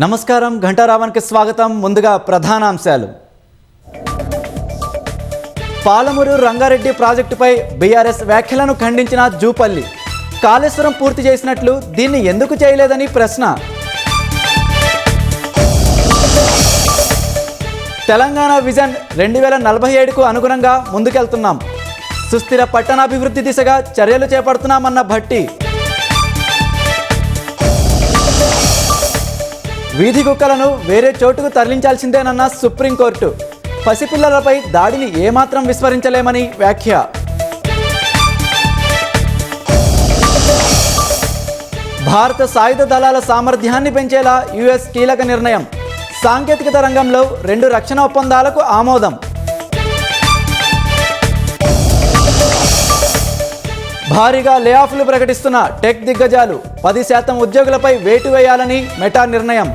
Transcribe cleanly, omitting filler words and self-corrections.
నమస్కారం ఘంటారావానికి స్వాగతం. ముందుగా ప్రధానాంశాలు. పాలమూరు రంగారెడ్డి ప్రాజెక్టుపై బీఆర్ఎస్ వ్యాఖ్యలను ఖండించిన జూపల్లి. కాళేశ్వరం పూర్తి చేసినట్లు దీన్ని ఎందుకు చేయలేదని ప్రశ్న. తెలంగాణ విజన్ 2047కు అనుగుణంగా ముందుకెళ్తున్నాం. సుస్థిర పట్టణాభివృద్ధి దిశగా చర్యలు చేపడుతున్నామన్న భట్టి. వీధి కుక్కలను వేరే చోటుకు తరలించాల్సిందేనన్న సుప్రీంకోర్టు. పసిపిల్లలపై దాడిని ఏమాత్రం విస్మరించలేమని వ్యాఖ్య. భారత సాయుధ దళాల సామర్థ్యాన్ని పెంచేలా యుఎస్ కీలక నిర్ణయం. సాంకేతికత రంగంలో 2 రక్షణ ఒప్పందాలకు ఆమోదం. భారీగా లేఆఫ్లు ప్రకటిస్తున్న టెక్ దిగ్గజాలు. 10% ఉద్యోగులపై వేటు వేయాలని మెటా నిర్ణయం.